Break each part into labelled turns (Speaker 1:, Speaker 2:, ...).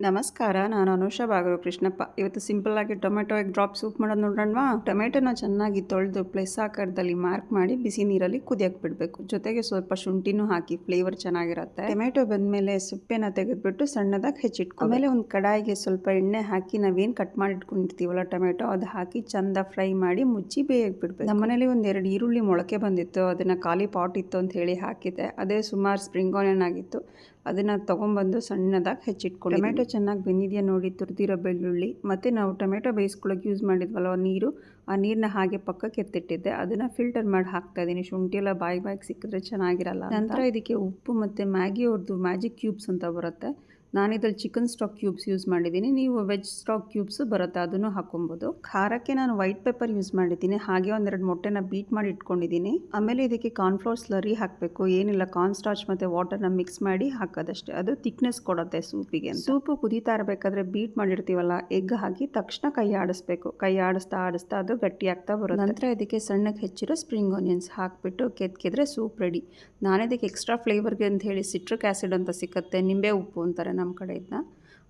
Speaker 1: ನಮಸ್ಕಾರ, ನಾನು ಅನುಷಾ ಬಾಗರು ಕೃಷ್ಣಪ್ಪ. ಇವತ್ತು ಸಿಂಪಲ್ ಆಗಿ ಟೊಮೆಟೊ ಎಗ್ ಡ್ರಾಪ್ ಸೂಪ್ ಮಾಡೋದು ನೋಡೋಣವಾ. ಟೊಮೆಟೊನ ಚೆನ್ನಾಗಿ ತೊಳೆದು ಪ್ಲೇಸ್ ಆಕಾರದಲ್ಲಿ ಮಾರ್ಕ್ ಮಾಡಿ ಬಿಸಿ ನೀರಲ್ಲಿ ಕುದಿಯಕ್ಕೆ ಬಿಡಬೇಕು. ಜೊತೆಗೆ ಸ್ವಲ್ಪ ಶುಂಠಿನೂ ಹಾಕಿ ಫ್ಲೇವರ್ ಚೆನ್ನಾಗಿರುತ್ತೆ. ಟೊಮೆಟೊ ಬಂದಮೇಲೆ ಸೊಪ್ಪೆನ ತೆಗೆದ್ಬಿಟ್ಟು ಸಣ್ಣದಾಗಿ ಹೆಚ್ಚಿಟ್ಕೊ. ಆಮೇಲೆ ಒಂದು ಕಡಾಯಿಗೆ ಸ್ವಲ್ಪ ಎಣ್ಣೆ ಹಾಕಿ ನಾವೇನು ಕಟ್ ಮಾಡಿ ಇಟ್ಕೊಂಡಿರ್ತೀವಲ್ಲ ಟೊಮೆಟೊ ಅದು ಹಾಕಿ ಚಂದ ಫ್ರೈ ಮಾಡಿ ಮುಚ್ಚಿ ಬೇಯಕ್ಕೆ ಬಿಡಬೇಕು. ನಮ್ಮನೇಲಿ ಒಂದೆರಡು ಈರುಳ್ಳಿ ಮೊಳಕೆ ಬಂದಿತ್ತು, ಅದನ್ನು ಖಾಲಿ ಪಾಟ್ ಇತ್ತು ಅಂತ ಹೇಳಿ ಹಾಕಿದ್ದೆ. ಅದೇ ಸುಮಾರು ಸ್ಪ್ರಿಂಗ್ ಆನಿಯನ್ ಆಗಿತ್ತು, ಅದನ್ನು ತೊಗೊಂಬಂದು ಸಣ್ಣದಾಗಿ ಹೆಚ್ಚಿಟ್ಕೊಂಡು. ಟೊಮೆಟೊ ಚೆನ್ನಾಗಿ ಬೆಂದಿದೆಯಾ ನೋಡಿ, ತುರಿದಿರೋ ಬೆಳ್ಳುಳ್ಳಿ ಮತ್ತು ನಾವು ಟೊಮೆಟೊ ಬೇಯಿಸ್ಕೊಳ್ಳೋಕೆ ಯೂಸ್ ಮಾಡಿದ್ವಲ್ಲ ನೀರು, ಆ ನೀರನ್ನ ಹಾಗೆ ಪಕ್ಕಕ್ಕೆ ಎತ್ತಿಟ್ಟಿದ್ದೆ. ಅದನ್ನು ಫಿಲ್ಟರ್ ಮಾಡಿ ಹಾಕ್ತಾ ಇದ್ದೀನಿ. ಶುಂಠಿ ಎಲ್ಲ ಬಾಯಿಗೆ ಸಿಕ್ಕಿದ್ರೆ ಚೆನ್ನಾಗಿರಲ್ಲ. ನಂತರ ಇದಕ್ಕೆ ಉಪ್ಪು ಮತ್ತು ಮ್ಯಾಗಿ ಅವ್ರದ್ದು ಮ್ಯಾಜಿಕ್ ಕ್ಯೂಬ್ಸ್ ಅಂತ ಬರುತ್ತೆ, ನಾನಿದ್ರಲ್ಲಿ ಚಿಕನ್ ಸ್ಟಾಕ್ ಕ್ಯೂಬ್ಸ್ ಯೂಸ್ ಮಾಡಿದ್ದೀನಿ. ನೀವು ವೆಜ್ ಸ್ಟಾಕ್ ಕ್ಯೂಬ್ಸ್ ಬರುತ್ತೆ, ಅದನ್ನು ಹಾಕೊಬೋದು. ಖಾರಕ್ಕೆ ನಾನು ವೈಟ್ ಪೆಪ್ಪರ್ ಯೂಸ್ ಮಾಡಿದ್ದೀನಿ. ಹಾಗೆ ಒಂದೆರಡು ಮೊಟ್ಟೆನ ಬೀಟ್ ಮಾಡಿ ಇಟ್ಕೊಂಡಿದ್ದೀನಿ. ಆಮೇಲೆ ಇದಕ್ಕೆ ಕಾರ್ನ್ಫ್ಲೋರ್ ಸ್ಲರಿ ಹಾಕಬೇಕು. ಏನಿಲ್ಲ, ಕಾರ್ನ್ ಸ್ಟಾರ್ಚ್ ಮತ್ತು ವಾಟರ್ನ ಮಿಕ್ಸ್ ಮಾಡಿ ಹಾಕೋದಷ್ಟೇ. ಅದು ಥಿಕ್ನೆಸ್ ಕೊಡುತ್ತೆ ಸೂಪಿಗೆ. ಸೂಪು ಕುದೀತಾ ಇರಬೇಕಾದ್ರೆ ಬೀಟ್ ಮಾಡಿರ್ತೀವಲ್ಲ ಎಗ್ ಹಾಕಿ ತಕ್ಷಣ ಕೈ ಆಡಿಸ್ಬೇಕು. ಕೈ ಆಡಿಸ್ತಾ ಅದು ಗಟ್ಟಿ ಆಗ್ತಾ ಬರುತ್ತೆ. ನಂತರ ಇದಕ್ಕೆ ಸಣ್ಣಗೆ ಹೆಚ್ಚಿರೋ ಸ್ಪ್ರಿಂಗ್ ಆನಿಯನ್ಸ್ ಹಾಕಿಬಿಟ್ಟು ಕೆದಕಿದ್ರೆ ಸೂಪ್ ರೆಡಿ. ನಾನಿದಕ್ಕೆ ಎಕ್ಸ್ಟ್ರಾ ಫ್ಲೇವರ್ಗೆ ಅಂತ ಹೇಳಿ ಸಿಟ್ರಿಕ್ ಆ್ಯಸಿಡ್ ಅಂತ ಸಿಗುತ್ತೆ, ನಿಂಬೆ ಉಪ್ಪು ಅಂತಾರೆ ನಮ್ಮ ಕಡೆ ಇದನ್ನ,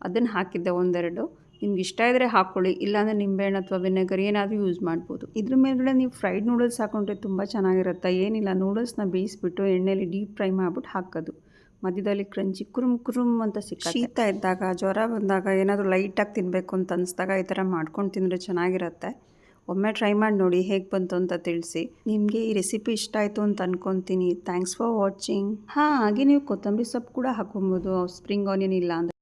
Speaker 1: ಅದನ್ನು ಹಾಕಿದ್ದೆ ಒಂದೆರಡು. ನಿಮ್ಗೆ ಇಷ್ಟ ಇದ್ದರೆ ಹಾಕ್ಕೊಳ್ಳಿ, ಇಲ್ಲಾಂದರೆ ನಿಂಬೆಹಣ್ಣು ಅಥವಾ ವಿನೆಗರ್ ಏನಾದರೂ ಯೂಸ್ ಮಾಡ್ಬೋದು. ಇದ್ರ ಮೇಲ್ಗಡೆ ನೀವು ಫ್ರೈಡ್ ನೂಡಲ್ಸ್ ಹಾಕೊಂಡ್ರೆ ತುಂಬ ಚೆನ್ನಾಗಿರುತ್ತೆ. ಏನಿಲ್ಲ, ನೂಡಲ್ಸ್ನ ಬೇಯಿಸ್ಬಿಟ್ಟು ಎಣ್ಣೆಯಲ್ಲಿ ಡೀಪ್ ಫ್ರೈ ಮಾಡ್ಬಿಟ್ಟು ಹಾಕೋದು. ಮಧ್ಯದಲ್ಲಿ ಕ್ರಂಚಿ ಕುರುಮ್ ಅಂತ ಸಿಕ್ಕ. ಶೀತ ಇದ್ದಾಗ, ಜ್ವರ ಬಂದಾಗ, ಏನಾದರೂ ಲೈಟಾಗಿ ತಿನ್ನಬೇಕು ಅಂತ ಅನಿಸ್ದಾಗ ಈ ಥರ ಮಾಡ್ಕೊಂಡು ತಿಂದರೆ ಚೆನ್ನಾಗಿರುತ್ತೆ. ಒಮ್ಮೆ ಟ್ರೈ ಮಾಡಿ ನೋಡಿ, ಹೇಗೆ ಬಂತು ಅಂತ ತಿಳಿಸಿ. ನಿಮಗೆ ಈ ರೆಸಿಪಿ ಇಷ್ಟ ಆಯಿತು ಅಂತ ಅಂದ್ಕೊತೀನಿ. Thanks for watching. ಹಾಗೆ ನೀವು ಕೊತ್ತಂಬರಿ ಸೊಪ್ಪು ಕೂಡ ಹಾಕೊಬೋದು, ಸ್ಪ್ರಿಂಗ್ ಆನಿಯನ್ ಇಲ್ಲ ಅಂದರೆ.